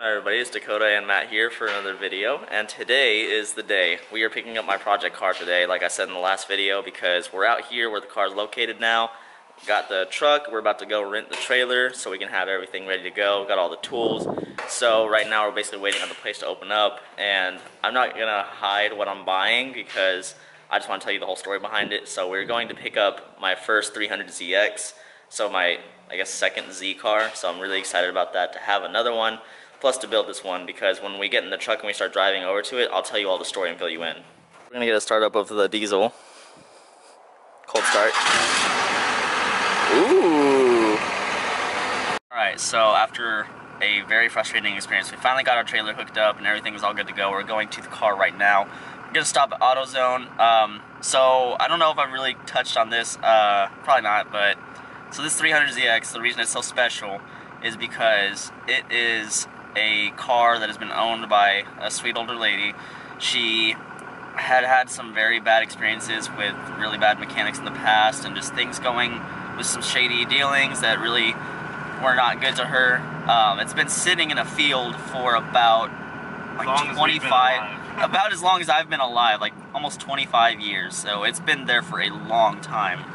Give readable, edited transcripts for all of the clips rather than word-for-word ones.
Hi everybody, it's Dakota and Matt here for another video, and today is the day. We are picking up my project car today, like I said in the last video, because we're out here where the car is located now. Got the truck, we're about to go rent the trailer so we can have everything ready to go, got all the tools. So right now we're basically waiting on the place to open up, and I'm not gonna hide what I'm buying because I just want to tell you the whole story behind it. So we're going to pick up my first 300ZX, so my, I guess, second Z car, so I'm really excited about that, to have another one. Plus to build this one, because when we get in the truck and we start driving over to it, I'll tell you all the story and fill you in. We're gonna get a start up of the diesel. Cold start. Ooh! Alright, so after a very frustrating experience, we finally got our trailer hooked up and everything is all good to go. We're going to the car right now. We're gonna stop at AutoZone. So I don't know if I've really touched on this, probably not, but so this 300ZX, the reason it's so special is because it is a car that has been owned by a sweet older lady. She had some very bad experiences with really bad mechanics in the past, and just things going with some shady dealings that really were not good to her. It's been sitting in a field for about like 25, about as long as I've been alive, like almost 25 years. So it's been there for a long time.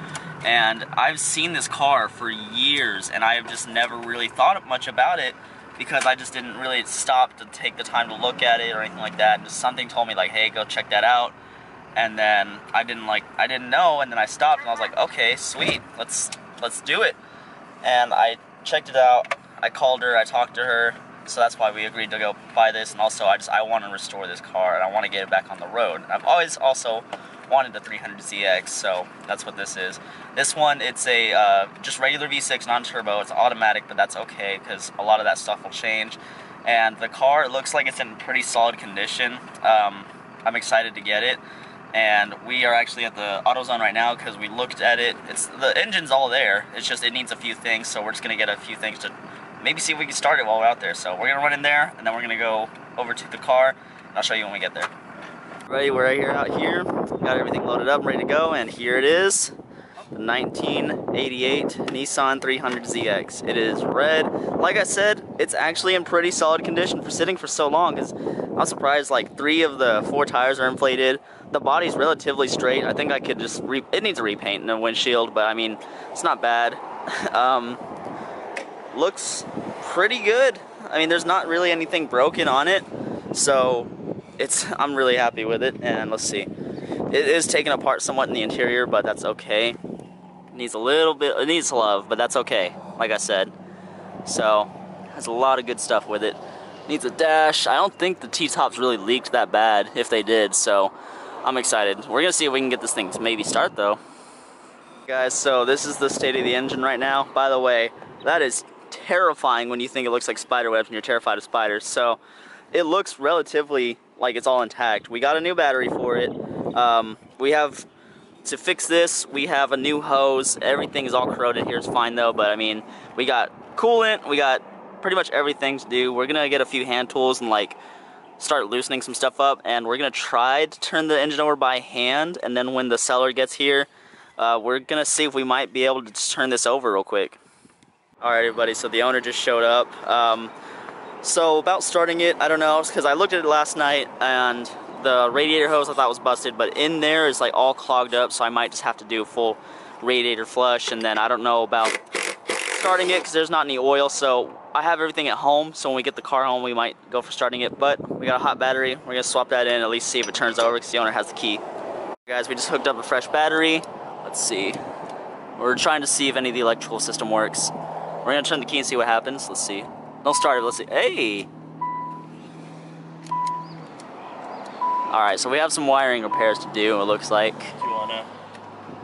And I've seen this car for years, and I've just never really thought much about it because I just didn't really stop to take the time to look at it or anything like that. And just something told me like, hey, go check that out. And then I didn't know, and then I stopped and I was like, okay, sweet, let's do it. And I checked it out, I called her, I talked to her, so that's why we agreed to go buy this. And also I want to restore this car and I want to get it back on the road. And I've always also wanted the 300ZX, so that's what this is. This one, it's a just regular V6 non-turbo. It's automatic, but that's okay because a lot of that stuff will change. And the car, it looks like it's in pretty solid condition. I'm excited to get it, and we are actually at the AutoZone right now because we looked at it. The engine's all there. It's just it needs a few things, so we're just gonna get a few things to maybe see if we can start it while we're out there. So we're gonna run in there, and then we're gonna go over to the car, and I'll show you when we get there. Ready, we're out here, got everything loaded up, ready to go, and here it is, the 1988 Nissan 300ZX. It is red. Like I said, it's actually in pretty solid condition for sitting for so long, because I'm surprised like 3 of the 4 tires are inflated. The body's relatively straight. I think I could just, it needs a repaint and a windshield, but I mean, it's not bad. Looks pretty good. I mean, there's not really anything broken on it, so I'm really happy with it. And let's see, it is taken apart somewhat in the interior, but that's okay. It needs a little bit, it needs love, but that's okay, like I said. So has a lot of good stuff with it. Needs a dash. I don't think the T-tops really leaked that bad, if they did, so I'm excited. We're gonna see if we can get this thing to maybe start though. Guys, so this is the state of the engine right now. By the way, that is terrifying when you think it looks like spider webs and you're terrified of spiders. So it looks relatively like it's all intact. We got a new battery for it. We have to fix this. We have a new hose. Everything is all corroded here. It's fine though, but I mean, we got coolant. We got pretty much everything to do. We're gonna get a few hand tools and like start loosening some stuff up, and we're gonna try to turn the engine over by hand, and then when the seller gets here, we're gonna see if we might be able to just turn this over real quick. Alright everybody, so the owner just showed up. So about starting it, I don't know, because I looked at it last night and the radiator hose I thought was busted, but in there is like all clogged up, so I might just have to do a full radiator flush. And then I don't know about starting it because there's not any oil, so I have everything at home, so when we get the car home we might go for starting it. But we got a hot battery, we're going to swap that in, at least see if it turns over because the owner has the key. Guys, we just hooked up a fresh battery. Let's see. We're trying to see if any of the electrical system works. We're going to turn the key and see what happens. Let's see. Don't start it, let's see. Hey! Alright, so we have some wiring repairs to do, it looks like. Do you wanna?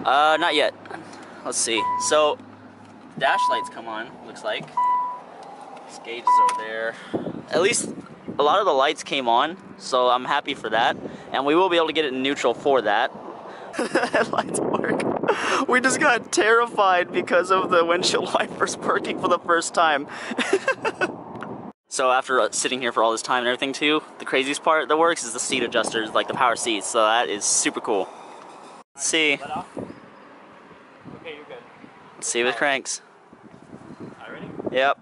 Not yet. Let's see. So, dash lights come on, looks like. This gauge is over there. At least a lot of the lights came on, so I'm happy for that. And we will be able to get it in neutral for that. The headlights work. We just got terrified because of the windshield wipers working for the first time. So after sitting here for all this time and everything too, the craziest part that works is the seat adjusters, like the power seats, so that is super cool. Let's see. Okay, you're good. Let's see if it cranks. All right, ready? Yep.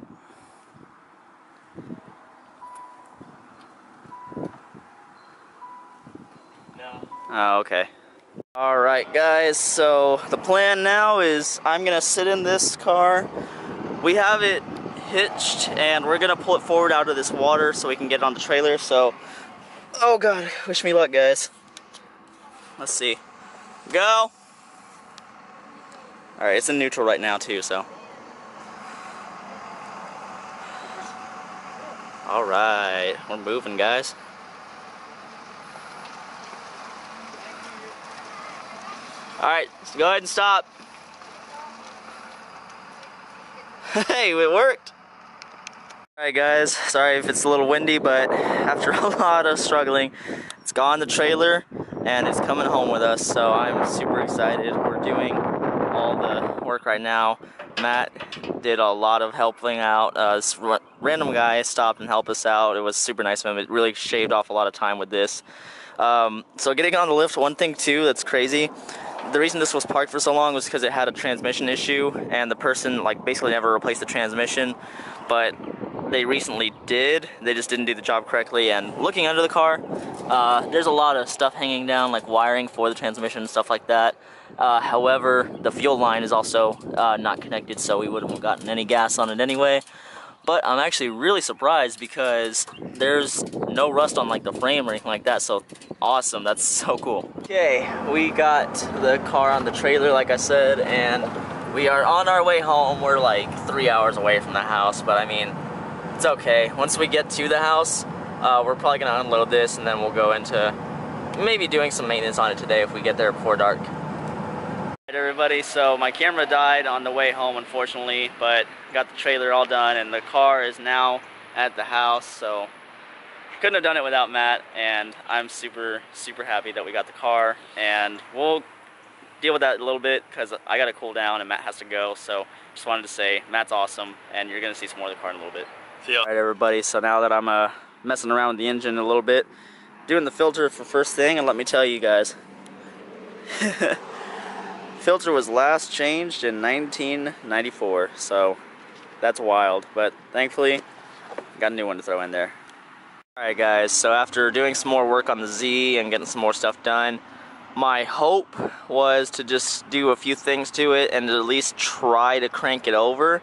Oh, okay. Alright guys, so the plan now is I'm gonna sit in this car. We have it hitched and we're gonna pull it forward out of this water so we can get it on the trailer. So, oh god, wish me luck guys. Let's see. Go! Alright, it's in neutral right now too, so. Alright, we're moving guys. Alright, so go ahead and stop. Hey, it worked! Alright guys, sorry if it's a little windy, but after a lot of struggling, it's got on the trailer and it's coming home with us, so I'm super excited. We're doing all the work right now. Matt did a lot of helping out. This random guy stopped and helped us out. It was super nice of him. It really shaved off a lot of time with this. So getting on the lift, one thing too that's crazy, the reason this was parked for so long was because it had a transmission issue and the person like basically never replaced the transmission, but they recently did. They just didn't do the job correctly. And looking under the car, there's a lot of stuff hanging down, like wiring for the transmission and stuff like that. However, the fuel line is also not connected, so we wouldn't have gotten any gas on it anyway. But I'm actually really surprised because there's no rust on like the frame or anything like that, so awesome, that's so cool. Okay, we got the car on the trailer like I said, and we are on our way home. We're like 3 hours away from the house, but I mean, it's okay. Once we get to the house, we're probably gonna unload this and then we'll go into maybe doing some maintenance on it today if we get there before dark. Alright everybody, so my camera died on the way home unfortunately, but got the trailer all done and the car is now at the house, so couldn't have done it without Matt, and I'm super happy that we got the car, and we'll deal with that a little bit because I gotta cool down and Matt has to go. So just wanted to say Matt's awesome and you're gonna see some more of the car in a little bit. See ya. Alright everybody, so now that I'm messing around with the engine a little bit, doing the filter for first thing, and let me tell you guys, filter was last changed in 1994, so that's wild, but thankfully got a new one to throw in there. Alright guys, so after doing some more work on the Z and getting some more stuff done, my hope was to just do a few things to it and at least try to crank it over.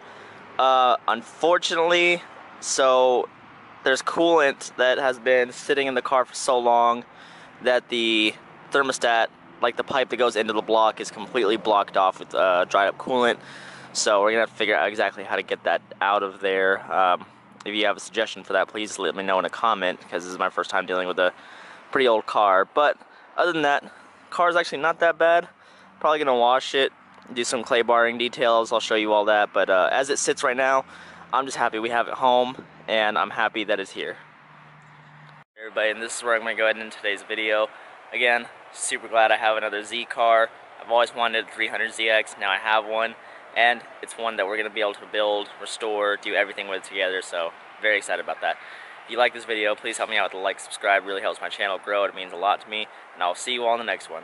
Unfortunately, so there's coolant that has been sitting in the car for so long that the thermostat, like the pipe that goes into the block, is completely blocked off with dried up coolant. So we're gonna have to figure out exactly how to get that out of there. If you have a suggestion for that, please let me know in a comment, because this is my first time dealing with a pretty old car. But other than that, car's actually not that bad. Probably gonna wash it, do some clay barring details, I'll show you all that. But as it sits right now, I'm just happy we have it home, and I'm happy that it's here. Everybody, and this is where I'm gonna go ahead and end today's video. Again, super glad I have another Z car. I've always wanted a 300ZX, now I have one, and it's one that we're gonna be able to build, restore, do everything with it together, so very excited about that. If you like this video, please help me out with a like, subscribe, really helps my channel grow, it means a lot to me, and I'll see you all in the next one.